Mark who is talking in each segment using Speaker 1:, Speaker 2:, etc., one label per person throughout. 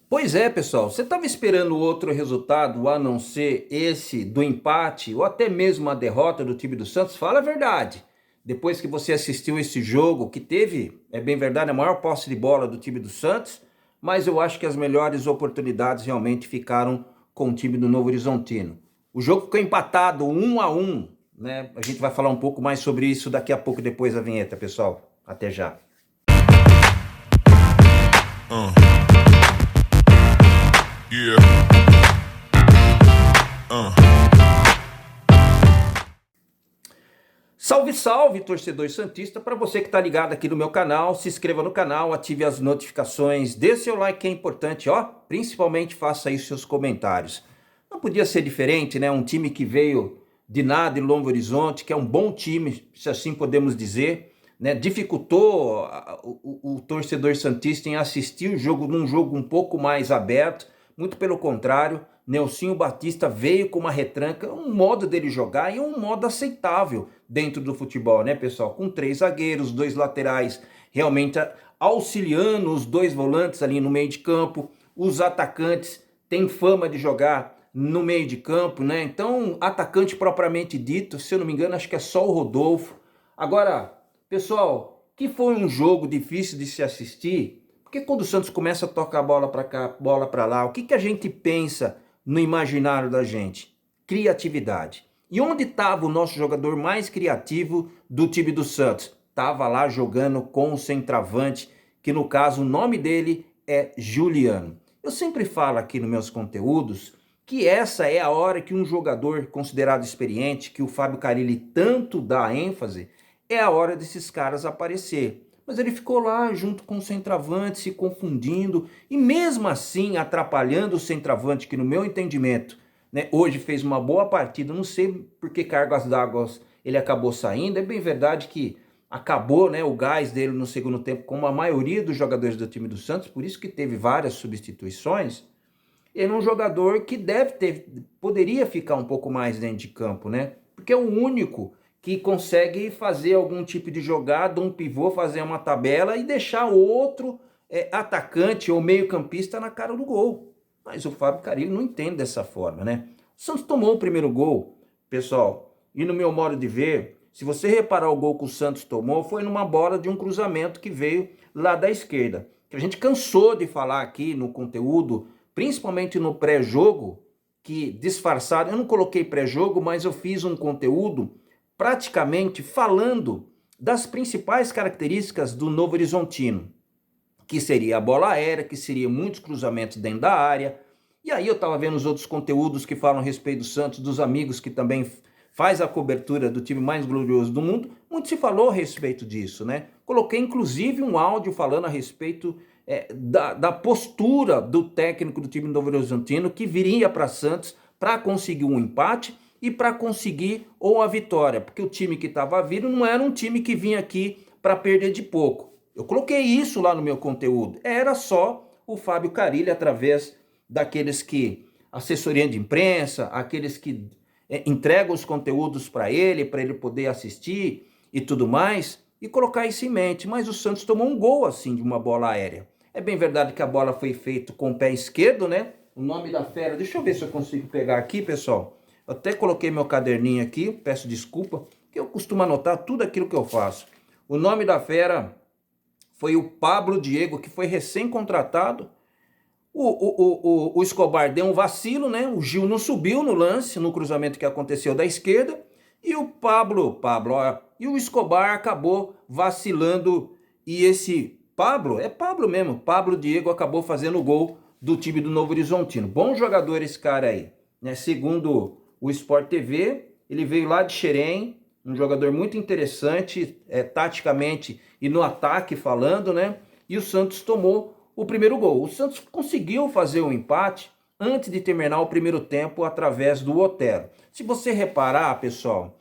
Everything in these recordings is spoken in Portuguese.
Speaker 1: Pois é, pessoal, você estava esperando outro resultado a não ser esse do empate ou até mesmo a derrota do time do Santos? Fala a verdade. Depois que você assistiu esse jogo, que teve, é bem verdade, a maior posse de bola do time do Santos, mas eu acho que as melhores oportunidades realmente ficaram com o time do Novo Horizontino. O jogo ficou empatado 1-1, né? A gente vai falar um pouco mais sobre isso daqui a pouco depois da vinheta, pessoal. Até já.
Speaker 2: Yeah.
Speaker 1: Salve, salve, torcedor santista. Para você que está ligado aqui no meu canal, se inscreva no canal, ative as notificações, dê seu like que é importante, ó. Principalmente faça aí seus comentários. Não podia ser diferente, né? Um time que veio de nada em Novo Horizonte, que é um bom time, se assim podemos dizer, né? Dificultou o torcedor santista em assistir o jogo num jogo um pouco mais aberto. Muito pelo contrário, Nelsinho Batista veio com uma retranca, um modo dele jogar e um modo aceitável dentro do futebol, né, pessoal? Com 3 zagueiros, 2 laterais, realmente auxiliando os 2 volantes ali no meio de campo. Os atacantes têm fama de jogar no meio de campo, né? Então, atacante propriamente dito, se eu não me engano, acho que é só o Rodolfo. Agora, pessoal, que foi um jogo difícil de se assistir. Porque quando o Santos começa a tocar a bola para cá, bola para lá, o que a gente pensa no imaginário da gente? Criatividade. E onde estava o nosso jogador mais criativo do time do Santos? Estava lá jogando com o centroavante, que no caso o nome dele é Juliano. Eu sempre falo aqui nos meus conteúdos que essa é a hora que um jogador considerado experiente, que o Fábio Carille tanto dá ênfase, é a hora desses caras aparecer. Mas ele ficou lá junto com o centroavante, se confundindo e mesmo assim atrapalhando o centroavante, que no meu entendimento, né, hoje fez uma boa partida. Não sei por que cargas d'água ele acabou saindo. É bem verdade que acabou, né, o gás dele no segundo tempo, como a maioria dos jogadores do time do Santos, por isso que teve várias substituições. Ele é um jogador que poderia ficar um pouco mais dentro de campo, né? Porque é o único que consegue fazer algum tipo de jogada, um pivô, fazer uma tabela e deixar outro atacante ou meio-campista na cara do gol. Mas o Fábio Carille não entende dessa forma, né? O Santos tomou o primeiro gol, pessoal, e no meu modo de ver, se você reparar o gol que o Santos tomou, foi numa bola de um cruzamento que veio lá da esquerda. Que a gente cansou de falar aqui no conteúdo, principalmente no pré-jogo, que disfarçado, eu não coloquei pré-jogo, mas eu fiz um conteúdo praticamente falando das principais características do Novo Horizontino, que seria a bola aérea, que seria muitos cruzamentos dentro da área. E aí eu estava vendo os outros conteúdos que falam a respeito do Santos, dos amigos que também faz a cobertura do time mais glorioso do mundo. Muito se falou a respeito disso, né? Coloquei inclusive um áudio falando a respeito da postura do técnico do time do Novo Horizontino, que viria para Santos para conseguir um empate e para conseguir ou a vitória, porque o time que estava vindo não era um time que vinha aqui para perder de pouco. Eu coloquei isso lá no meu conteúdo. Era só o Fábio Carille, através daqueles que, assessoria de imprensa, aqueles que entregam os conteúdos para ele poder assistir e tudo mais, e colocar isso em mente. Mas o Santos tomou um gol assim de uma bola aérea. É bem verdade que a bola foi feita com o pé esquerdo, né? O nome da fera, deixa eu ver se eu consigo pegar aqui, pessoal. Eu até coloquei meu caderninho aqui, peço desculpa, que eu costumo anotar tudo aquilo que eu faço. O nome da fera foi o Pablo Diego, que foi recém-contratado. O Escobar deu um vacilo, né? O Gil não subiu no lance, no cruzamento que aconteceu da esquerda. E o e o Escobar acabou vacilando. E esse Pablo mesmo, Pablo Diego acabou fazendo o gol do time do Novo Horizontino. Bom jogador esse cara aí, né? Segundo o Sport TV, ele veio lá de Xerém, um jogador muito interessante, taticamente e no ataque falando, né? E o Santos tomou o primeiro gol. O Santos conseguiu fazer o empate antes de terminar o primeiro tempo através do Otero. Se você reparar, pessoal,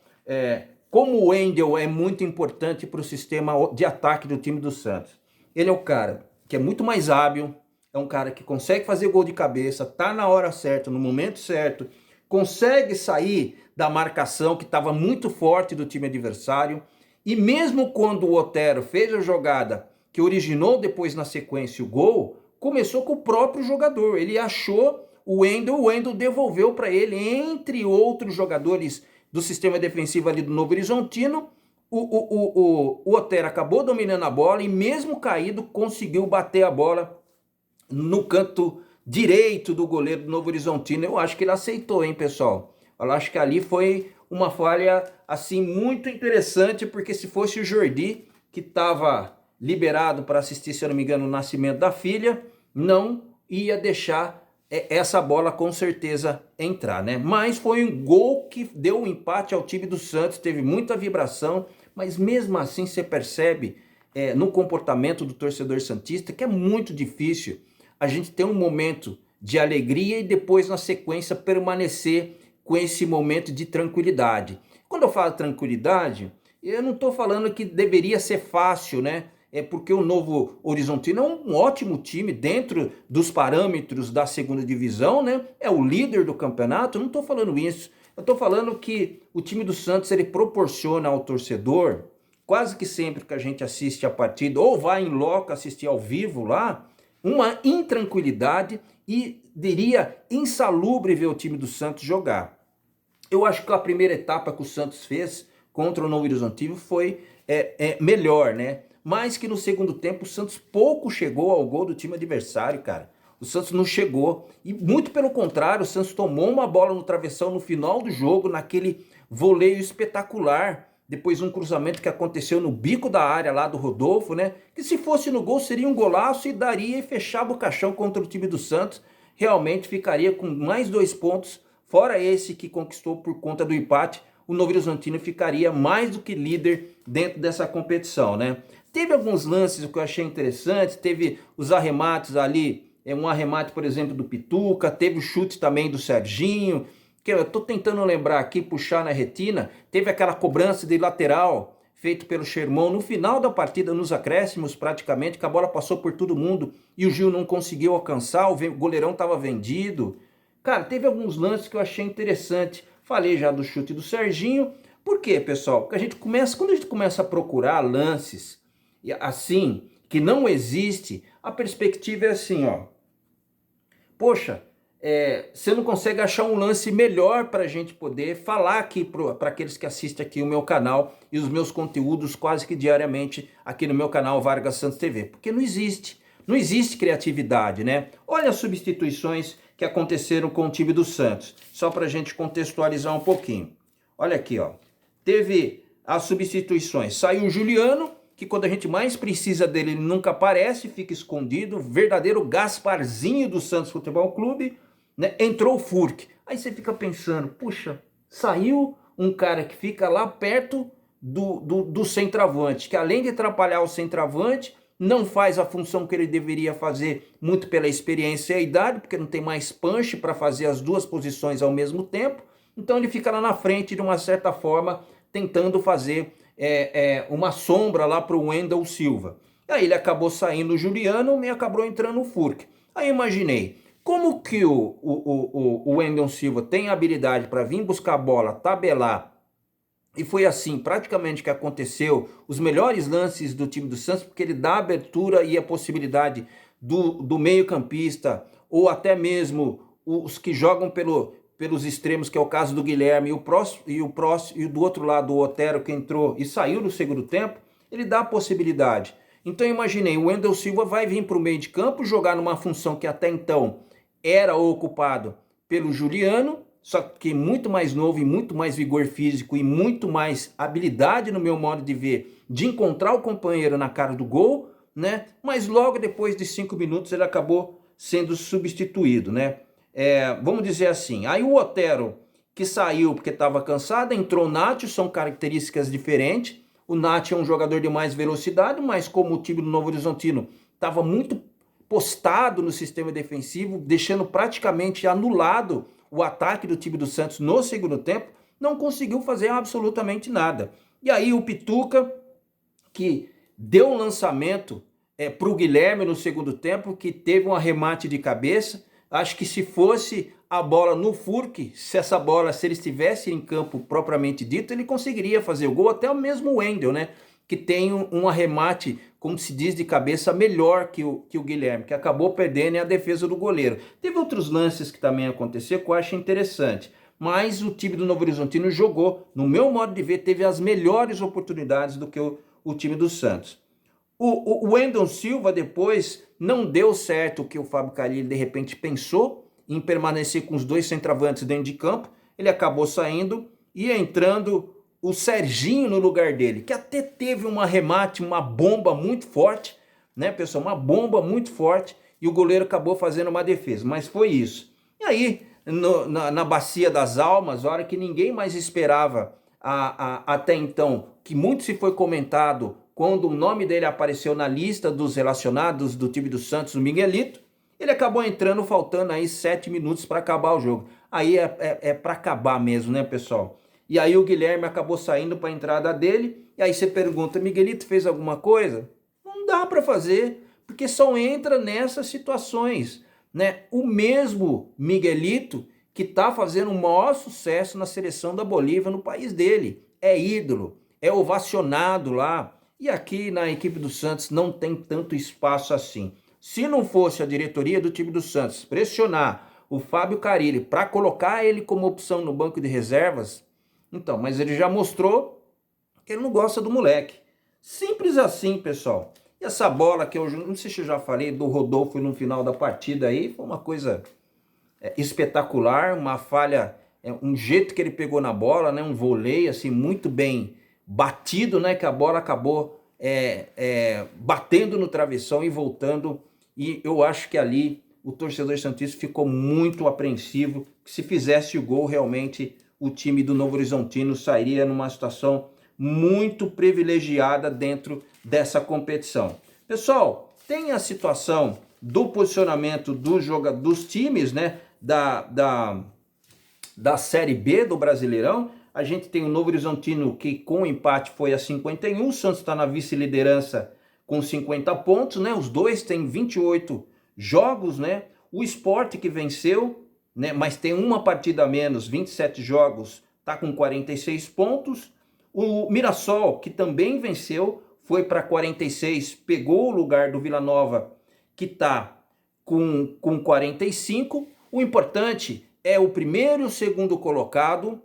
Speaker 1: como o Wendel é muito importante para o sistema de ataque do time do Santos. Ele é o cara que é muito mais hábil, é um cara que consegue fazer gol de cabeça, tá na hora certa, no momento certo, consegue sair da marcação que estava muito forte do time adversário, e mesmo quando o Otero fez a jogada que originou depois na sequência o gol, começou com o próprio jogador. Ele achou o Wendel devolveu para ele, entre outros jogadores do sistema defensivo ali do Novo Horizontino. O Otero acabou dominando a bola e mesmo caído conseguiu bater a bola no canto direito do goleiro do Novo Horizontino. Eu acho que ele aceitou, hein, pessoal? Eu acho que ali foi uma falha assim muito interessante, porque se fosse o Jordi, que estava liberado para assistir, se eu não me engano, o nascimento da filha, não ia deixar essa bola com certeza entrar, né? Mas foi um gol que deu um empate ao time do Santos, teve muita vibração, mas mesmo assim você percebe no comportamento do torcedor santista que é muito difícil a gente ter um momento de alegria e depois na sequência permanecer com esse momento de tranquilidade. Quando eu falo tranquilidade, eu não estou falando que deveria ser fácil, né? É porque o Novo Horizontino é um ótimo time dentro dos parâmetros da segunda divisão, né? É o líder do campeonato, não estou falando isso. Eu estou falando que o time do Santos ele proporciona ao torcedor, quase que sempre que a gente assiste a partida, ou vai em loco assistir ao vivo lá, uma intranquilidade e diria insalubre ver o time do Santos jogar. Eu acho que a primeira etapa que o Santos fez contra o Novo Horizontino foi melhor, né? Mas que no segundo tempo o Santos pouco chegou ao gol do time adversário, cara. O Santos não chegou. E muito pelo contrário, o Santos tomou uma bola no travessão no final do jogo, naquele voleio espetacular. Depois um cruzamento que aconteceu no bico da área lá do Rodolfo, né? Que se fosse no gol seria um golaço e daria e fechava o caixão contra o time do Santos. Realmente ficaria com mais 2 pontos, fora esse que conquistou por conta do empate. O Novo Horizontino ficaria mais do que líder dentro dessa competição, né? Teve alguns lances que eu achei interessante, teve os arremates ali, um arremate, por exemplo, do Pituca, teve o chute também do Serginho, que eu tô tentando lembrar aqui, puxar na retina, teve aquela cobrança de lateral feito pelo Sherman no final da partida, nos acréscimos praticamente, que a bola passou por todo mundo e o Gil não conseguiu alcançar, o goleirão estava vendido. Cara, teve alguns lances que eu achei interessante. Falei já do chute do Serginho. Por quê, pessoal? Porque quando a gente começa a procurar lances assim, que não existe, a perspectiva é assim, ó. Poxa, você não consegue achar um lance melhor para a gente poder falar aqui para aqueles que assistem aqui o meu canal e os meus conteúdos quase que diariamente aqui no meu canal Vargas Santos TV. Porque não existe. Não existe criatividade, né? Olha as substituições que aconteceram com o time do Santos. Só para a gente contextualizar um pouquinho. Olha aqui, ó. Teve as substituições. Saiu o Juliano, que quando a gente mais precisa dele, ele nunca aparece, fica escondido. Verdadeiro Gasparzinho do Santos Futebol Clube. Né? Entrou o Furk. Aí você fica pensando, puxa, saiu um cara que fica lá perto do centroavante, que além de atrapalhar o centroavante, não faz a função que ele deveria fazer, muito pela experiência e a idade, porque não tem mais punch para fazer as duas posições ao mesmo tempo. Então ele fica lá na frente, de uma certa forma, tentando fazer uma sombra lá para o Wendel Silva. Aí ele acabou saindo o Juliano e acabou entrando o Furk. Aí imaginei, como que o Wendel Silva tem habilidade para vir buscar a bola, tabelar, e foi assim praticamente que aconteceu, os melhores lances do time do Santos, porque ele dá abertura e a possibilidade do meio campista, ou até mesmo os que jogam pelos extremos, que é o caso do Guilherme, e do outro lado o Otero, que entrou e saiu no segundo tempo, ele dá a possibilidade. Então eu imaginei, o Wendel Silva vai vir para o meio de campo, jogar numa função que até então era ocupado pelo Juliano, só que muito mais novo e muito mais vigor físico e muito mais habilidade, no meu modo de ver, de encontrar o companheiro na cara do gol, né? Mas logo depois de 5 minutos ele acabou sendo substituído, né? Vamos dizer assim, aí o Otero, que saiu porque estava cansado, entrou o Nacho, são características diferentes. O Nacho é um jogador de mais velocidade, mas como o time do Novo Horizontino estava muito postado no sistema defensivo, deixando praticamente anulado o ataque do time do Santos no segundo tempo, não conseguiu fazer absolutamente nada. E aí o Pituca, que deu um lançamento para o Guilherme no segundo tempo, que teve um arremate de cabeça. Acho que se fosse a bola no Furk, se ele estivesse em campo propriamente dito, ele conseguiria fazer o gol, até o mesmo Wendel, né? que tem um arremate, como se diz, de cabeça melhor que o Guilherme, que acabou perdendo a defesa do goleiro. Teve outros lances que também aconteceram que eu acho interessante, mas o time do Novo Horizontino jogou, no meu modo de ver, teve as melhores oportunidades do que o time do Santos. O Wendel Silva depois não deu certo o que o Fábio Carille de repente pensou em permanecer com os dois centroavantes dentro de campo. Ele acabou saindo e entrando o Serginho no lugar dele, que até teve um arremate, uma bomba muito forte, né, pessoal? Uma bomba muito forte e o goleiro acabou fazendo uma defesa, mas foi isso. E aí, na Bacia das Almas, a hora que ninguém mais esperava até então, que muito se foi comentado quando o nome dele apareceu na lista dos relacionados do time do Santos, o Miguelito, ele acabou entrando faltando aí 7 minutos para acabar o jogo. Aí é para acabar mesmo, né, pessoal? E aí o Guilherme acabou saindo para a entrada dele, e aí você pergunta, Miguelito fez alguma coisa? Não dá para fazer, porque só entra nessas situações, né? O mesmo Miguelito que está fazendo o maior sucesso na seleção da Bolívia no país dele, é ídolo, é ovacionado lá, e aqui na equipe do Santos não tem tanto espaço assim. Se não fosse a diretoria do time do Santos pressionar o Fábio Carille para colocar ele como opção no banco de reservas, então, mas ele já mostrou que ele não gosta do moleque. Simples assim, pessoal. E essa bola que eu não sei se eu já falei do Rodolfo no final da partida aí, foi uma coisa espetacular, uma falha, um jeito que ele pegou na bola, né, um voleio assim muito bem batido, né, que a bola acabou batendo no travessão e voltando, e eu acho que ali o torcedor santista ficou muito apreensivo, que se fizesse o gol realmente o time do Novo Horizontino sairia numa situação muito privilegiada dentro dessa competição. Pessoal, tem a situação do posicionamento dos times, né, da Série B do Brasileirão. A gente tem o Novo Horizontino que com o empate foi a 51, o Santos está na vice-liderança com 50 pontos, né? Os dois têm 28 jogos, né? O Sport que venceu, né, mas tem uma partida a menos, 27 jogos, está com 46 pontos. O Mirassol, que também venceu, foi para 46, pegou o lugar do Vila Nova, que está com 45. O importante é o primeiro e o segundo colocado,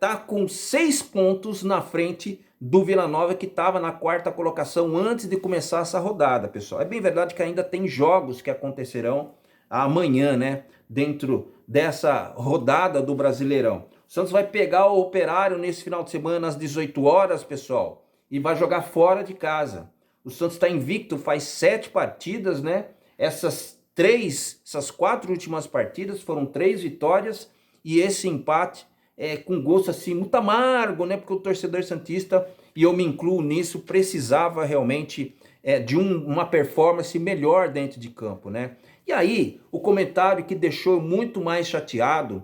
Speaker 1: tá com 6 pontos na frente do Vila Nova, que estava na 4ª colocação antes de começar essa rodada, pessoal. É bem verdade que ainda tem jogos que acontecerão amanhã, né, dentro dessa rodada do Brasileirão. O Santos vai pegar o Operário nesse final de semana às 18 horas, pessoal, e vai jogar fora de casa. O Santos está invicto, faz 7 partidas, né? Essas 4 últimas partidas foram 3 vitórias e esse empate com gosto assim muito amargo, né? Porque o torcedor santista, e eu me incluo nisso, precisava realmente de uma performance melhor dentro de campo, né? E aí, o comentário que deixou muito mais chateado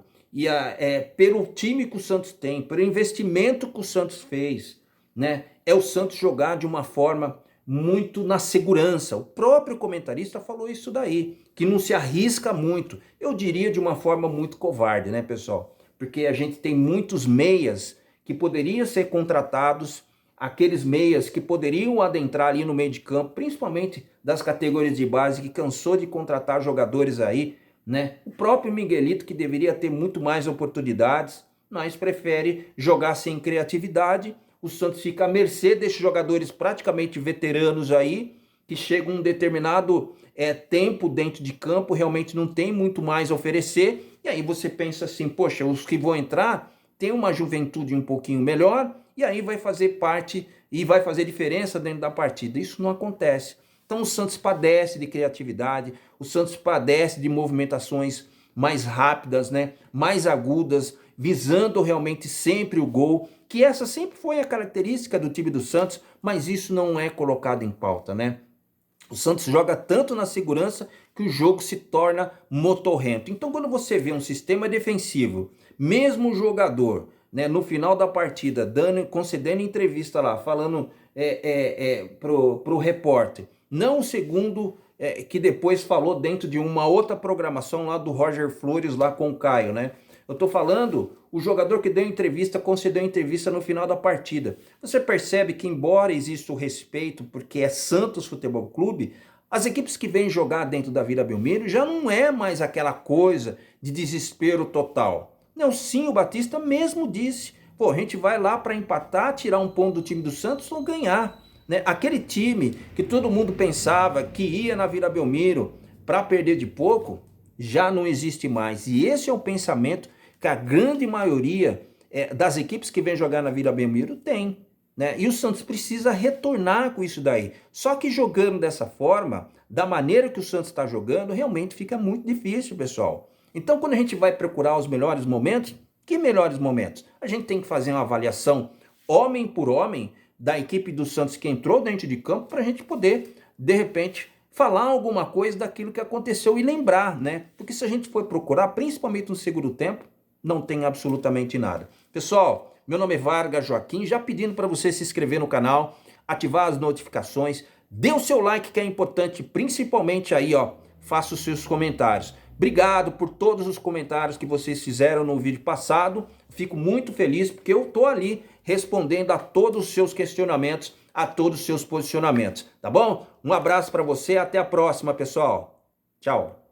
Speaker 1: pelo time que o Santos tem, pelo investimento que o Santos fez, né? É o Santos jogar de uma forma muito na segurança. O próprio comentarista falou isso daí, que não se arrisca muito. Eu diria de uma forma muito covarde, né, pessoal? Porque a gente tem muitos meias que poderiam ser contratados, aqueles meias que poderiam adentrar ali no meio de campo, principalmente das categorias de base, que cansou de contratar jogadores aí, né? O próprio Miguelito, que deveria ter muito mais oportunidades, mas prefere jogar sem criatividade. O Santos fica à mercê desses jogadores praticamente veteranos aí, que chegam a um determinado tempo dentro de campo, realmente não tem muito mais a oferecer, e aí você pensa assim, poxa, os que vão entrar têm uma juventude um pouquinho melhor, e aí vai fazer parte e vai fazer diferença dentro da partida. Isso não acontece. Então o Santos padece de criatividade, o Santos padece de movimentações mais rápidas, né, mais agudas, visando realmente sempre o gol, que essa sempre foi a característica do time do Santos, mas isso não é colocado em pauta, né? O Santos joga tanto na segurança que o jogo se torna motorrento. Então, quando você vê um sistema defensivo, mesmo o jogador, né, no final da partida, concedendo entrevista lá, falando pro repórter, não o segundo que depois falou dentro de uma outra programação lá do Roger Flores lá com o Caio, né? Eu estou falando o jogador que deu entrevista, concedeu entrevista no final da partida. Você percebe que, embora exista o respeito, porque é Santos Futebol Clube, as equipes que vêm jogar dentro da Vila Belmiro já não é mais aquela coisa de desespero total. Nelsinho Batista mesmo disse, pô, a gente vai lá para empatar, tirar um ponto do time do Santos ou ganhar. Né? Aquele time que todo mundo pensava que ia na Vila Belmiro para perder de pouco, já não existe mais. E esse é o pensamento que a grande maioria das equipes que vem jogar na Vila Belmiro tem. Né? E o Santos precisa retornar com isso daí. Só que jogando dessa forma, da maneira que o Santos está jogando, realmente fica muito difícil, pessoal. Então, quando a gente vai procurar os melhores momentos, que melhores momentos? A gente tem que fazer uma avaliação homem por homem da equipe do Santos que entrou dentro de campo para a gente poder, de repente, falar alguma coisa daquilo que aconteceu e lembrar, né? Porque se a gente for procurar, principalmente no segundo tempo, não tem absolutamente nada. Pessoal, meu nome é Vargas Joaquim, já pedindo para você se inscrever no canal, ativar as notificações, dê o seu like que é importante, principalmente aí, ó, faça os seus comentários. Obrigado por todos os comentários que vocês fizeram no vídeo passado, fico muito feliz porque eu tô ali respondendo a todos os seus questionamentos, a todos os seus posicionamentos, tá bom? Um abraço para você, até a próxima, pessoal. Tchau.